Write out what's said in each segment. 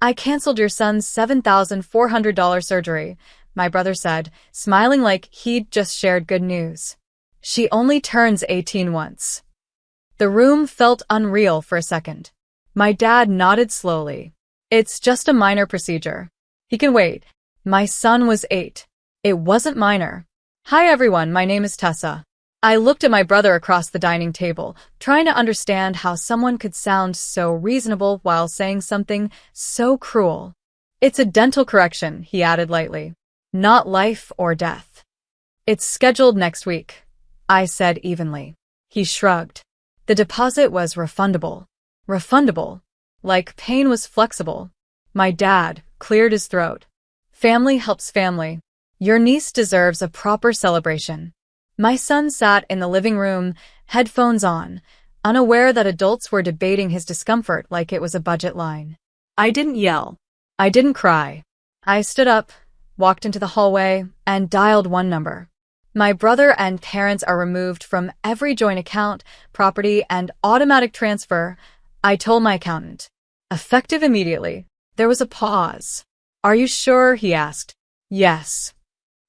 I canceled your son's $7,400 surgery, my brother said, smiling like he'd just shared good news. She only turns 18 once. The room felt unreal for a second. My dad nodded slowly. It's just a minor procedure. He can wait. My son was 8. It wasn't minor. Hi everyone, my name is Tessa. I looked at my brother across the dining table, trying to understand how someone could sound so reasonable while saying something so cruel. It's a dental correction, he added lightly. Not life or death. It's scheduled next week, I said evenly. He shrugged. The deposit was refundable. Refundable. Like pain was flexible. My dad cleared his throat. Family helps family. Your niece deserves a proper celebration. My son sat in the living room, headphones on, unaware that adults were debating his discomfort like it was a budget line. I didn't yell. I didn't cry. I stood up, walked into the hallway, and dialed one number. My brother and parents are removed from every joint account, property, and automatic transfer, I told my accountant. Effective immediately. There was a pause. Are you sure? He asked. Yes.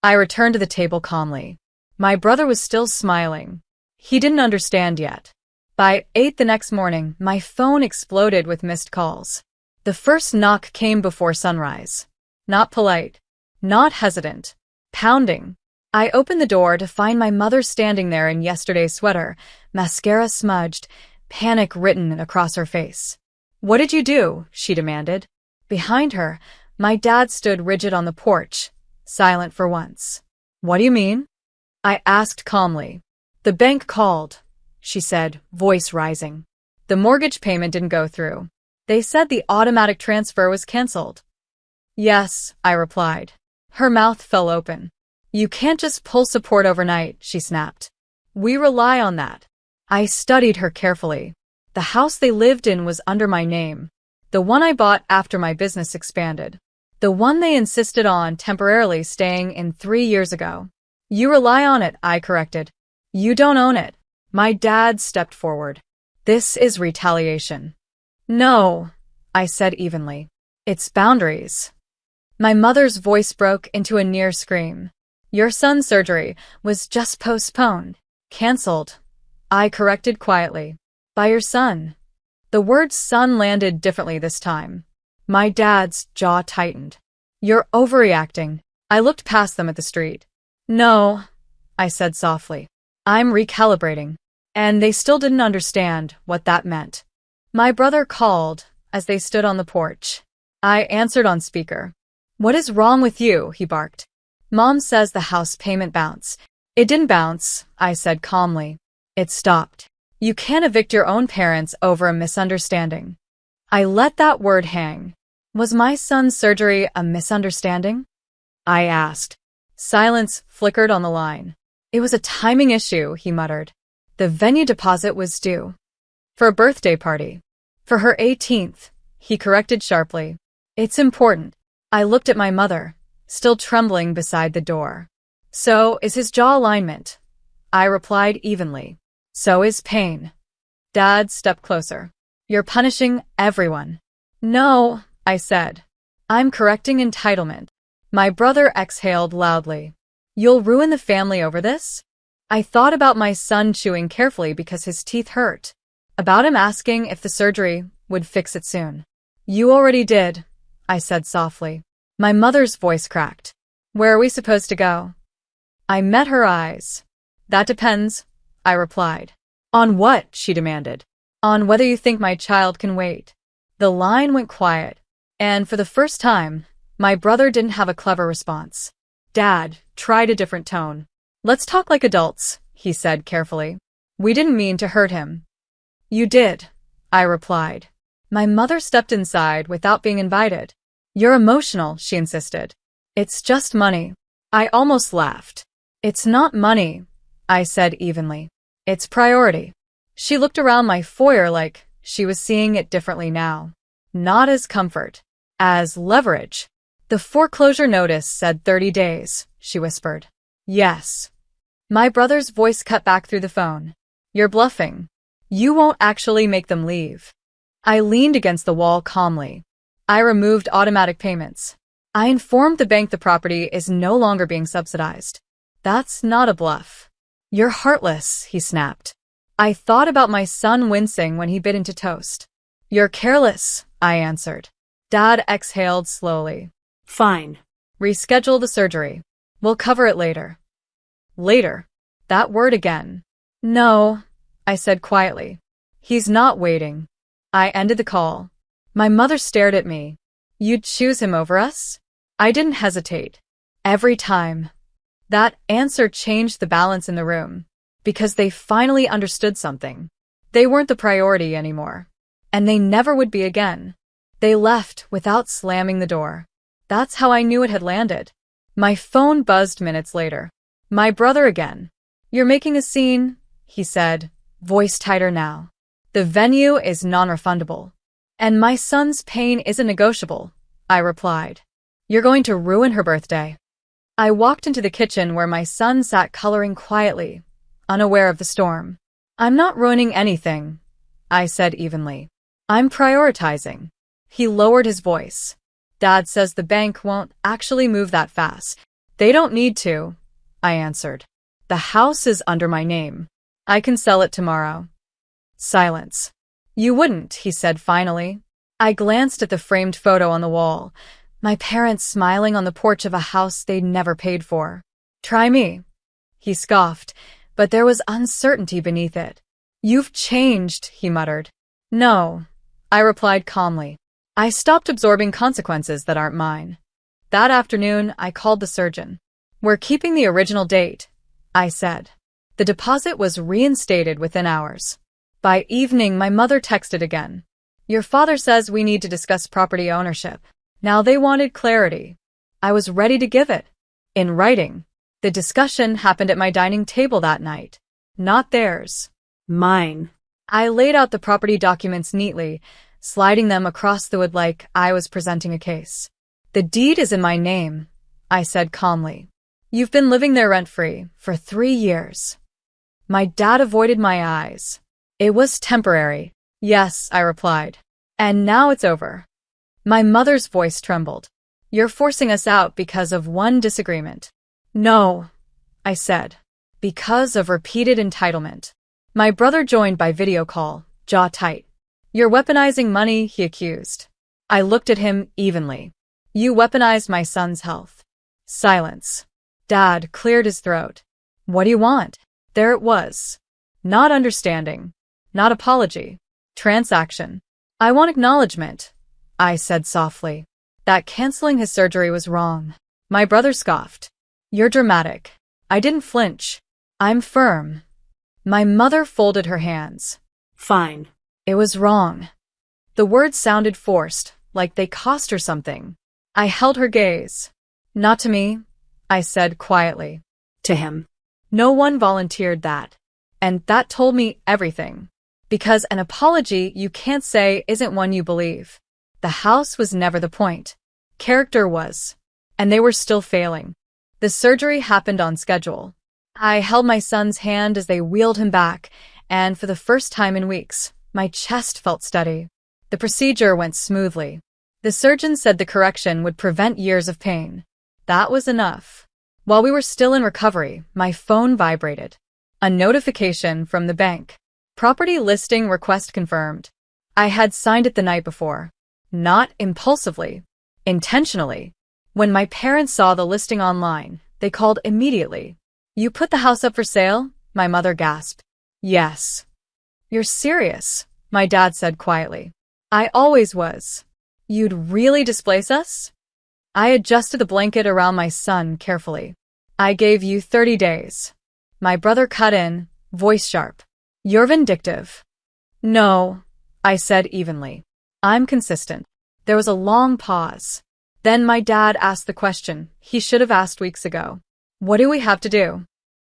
I returned to the table calmly. My brother was still smiling. He didn't understand yet. By 8 the next morning, my phone exploded with missed calls. The first knock came before sunrise. Not polite. Not hesitant. Pounding. I opened the door to find my mother standing there in yesterday's sweater, mascara smudged, panic written across her face. What did you do? She demanded. Behind her, my dad stood rigid on the porch, silent for once. What do you mean? I asked calmly. The bank called, she said, voice rising. The mortgage payment didn't go through. They said the automatic transfer was canceled. Yes, I replied. Her mouth fell open. You can't just pull support overnight, she snapped. We rely on that. I studied her carefully. The house they lived in was under my name. The one I bought after my business expanded. The one they insisted on temporarily staying in 3 years ago. You rely on it, I corrected. You don't own it. My dad stepped forward. This is retaliation. No, I said evenly. It's boundaries. My mother's voice broke into a near scream. Your son's surgery was just postponed. Cancelled. I corrected quietly. By your son. The word son landed differently this time. My dad's jaw tightened. You're overreacting. I looked past them at the street. No, I said softly. I'm recalibrating. And they still didn't understand what that meant. My brother called as they stood on the porch. I answered on speaker. What is wrong with you? He barked. Mom says the house payment bounced. It didn't bounce, I said calmly. It stopped. You can't evict your own parents over a misunderstanding. I let that word hang. Was my son's surgery a misunderstanding? I asked. Silence flickered on the line. It was a timing issue, he muttered. The venue deposit was due. For a birthday party. For her 18th, he corrected sharply. It's important. I looked at my mother, still trembling beside the door. So is his jaw alignment. I replied evenly. So is pain. Dad stepped closer. You're punishing everyone. No, I said. I'm correcting entitlement. My brother exhaled loudly. You'll ruin the family over this? I thought about my son chewing carefully because his teeth hurt. About him asking if the surgery would fix it soon. You already did, I said softly. My mother's voice cracked. Where are we supposed to go? I met her eyes. That depends, I replied. On what? She demanded. On whether you think my child can wait. The line went quiet, and for the first time, my brother didn't have a clever response. Dad tried a different tone. Let's talk like adults, he said carefully. We didn't mean to hurt him. You did, I replied. My mother stepped inside without being invited. You're emotional, she insisted. It's just money. I almost laughed. It's not money, I said evenly. It's priority. She looked around my foyer like she was seeing it differently now. Not as comfort, as leverage. The foreclosure notice said 30 days, she whispered. Yes. My brother's voice cut back through the phone. You're bluffing. You won't actually make them leave. I leaned against the wall calmly. I removed automatic payments. I informed the bank the property is no longer being subsidized. That's not a bluff. You're heartless, he snapped. I thought about my son wincing when he bit into toast. You're careless, I answered. Dad exhaled slowly. Fine. Reschedule the surgery. We'll cover it later. Later. That word again. No, I said quietly. He's not waiting. I ended the call. My mother stared at me. You'd choose him over us? I didn't hesitate. Every time. That answer changed the balance in the room, because they finally understood something. They weren't the priority anymore. And they never would be again. They left without slamming the door. That's how I knew it had landed. My phone buzzed minutes later. My brother again. You're making a scene, he said, voice tighter now. The venue is non-refundable. And my son's pain isn't negotiable, I replied. You're going to ruin her birthday. I walked into the kitchen where my son sat coloring quietly, unaware of the storm. I'm not ruining anything, I said evenly. I'm prioritizing. He lowered his voice. Dad says the bank won't actually move that fast. They don't need to, I answered. The house is under my name. I can sell it tomorrow. Silence. You wouldn't, he said finally. I glanced at the framed photo on the wall. My parents smiling on the porch of a house they'd never paid for. Try me. He scoffed, but there was uncertainty beneath it. You've changed, he muttered. No, I replied calmly. I stopped absorbing consequences that aren't mine. That afternoon, I called the surgeon. We're keeping the original date, I said. The deposit was reinstated within hours. By evening, my mother texted again. Your father says we need to discuss property ownership. Now they wanted clarity. I was ready to give it. In writing. The discussion happened at my dining table that night. Not theirs. Mine. I laid out the property documents neatly, sliding them across the wood like I was presenting a case. The deed is in my name, I said calmly. You've been living there rent-free for 3 years. My dad avoided my eyes. It was temporary. Yes, I replied. And now it's over. My mother's voice trembled. You're forcing us out because of one disagreement. No, I said. Because of repeated entitlement. My brother joined by video call, jaw tight. You're weaponizing money, he accused. I looked at him evenly. You weaponized my son's health. Silence. Dad cleared his throat. What do you want? There it was. Not understanding. Not apology. Transaction. I want acknowledgement, I said softly. That canceling his surgery was wrong. My brother scoffed. You're dramatic. I didn't flinch. I'm firm. My mother folded her hands. Fine. It was wrong. The words sounded forced, like they cost her something. I held her gaze. Not to me, I said quietly. To him. No one volunteered that. And that told me everything. Because an apology you can't say isn't one you believe. The house was never the point. Character was. And they were still failing. The surgery happened on schedule. I held my son's hand as they wheeled him back, and for the first time in weeks, my chest felt steady. The procedure went smoothly. The surgeon said the correction would prevent years of pain. That was enough. While we were still in recovery, my phone vibrated. A notification from the bank. Property listing request confirmed. I had signed it the night before. Not impulsively. Intentionally. When my parents saw the listing online, they called immediately. You put the house up for sale? My mother gasped. Yes. You're serious, my dad said quietly. I always was. You'd really displace us? I adjusted the blanket around my son carefully. I gave you 30 days. My brother cut in, voice sharp. You're vindictive. No, I said evenly. I'm consistent. There was a long pause. Then my dad asked the question he should have asked weeks ago. What do we have to do?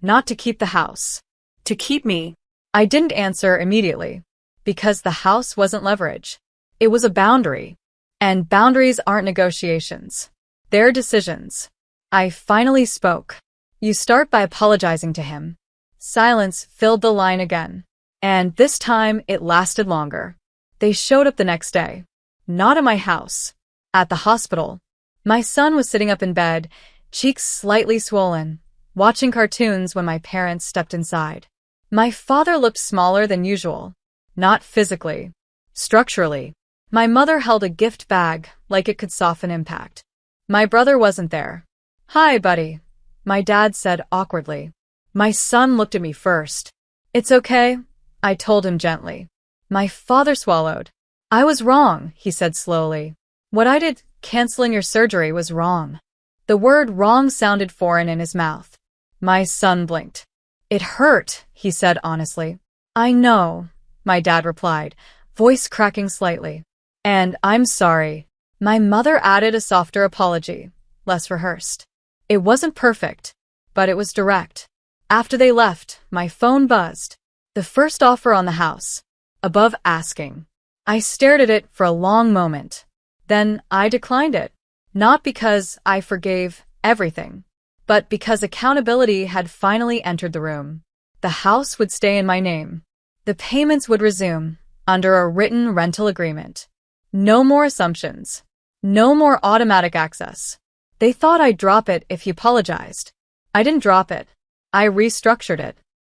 Not to keep the house. To keep me. I didn't answer immediately. Because the house wasn't leverage. It was a boundary. And boundaries aren't negotiations. They're decisions. I finally spoke. You start by apologizing to him. Silence filled the line again. And this time it lasted longer. They showed up the next day. Not at my house, At the hospital, my son was sitting up in bed, cheeks slightly swollen, watching cartoons when my parents stepped inside. My father looked smaller than usual. Not physically. Structurally. My mother held a gift bag like it could soften impact. My brother wasn't there. "Hi, buddy," my dad said awkwardly. My son looked at me first. "It's okay," I told him gently. My father swallowed. "I was wrong," he said slowly. "What I did, canceling your surgery, was wrong." The word wrong sounded foreign in his mouth. My son blinked. "It hurt," he said honestly. "I know," my dad replied, voice cracking slightly. "And I'm sorry." My mother added a softer apology, less rehearsed. It wasn't perfect, but it was direct. After they left, my phone buzzed. The first offer on the house. Above asking. I stared at it for a long moment. Then I declined it. Not because I forgave everything, but because accountability had finally entered the room. The house would stay in my name. The payments would resume, under a written rental agreement. No more assumptions. No more automatic access. They thought I'd drop it if he apologized. I didn't drop it. I restructured it.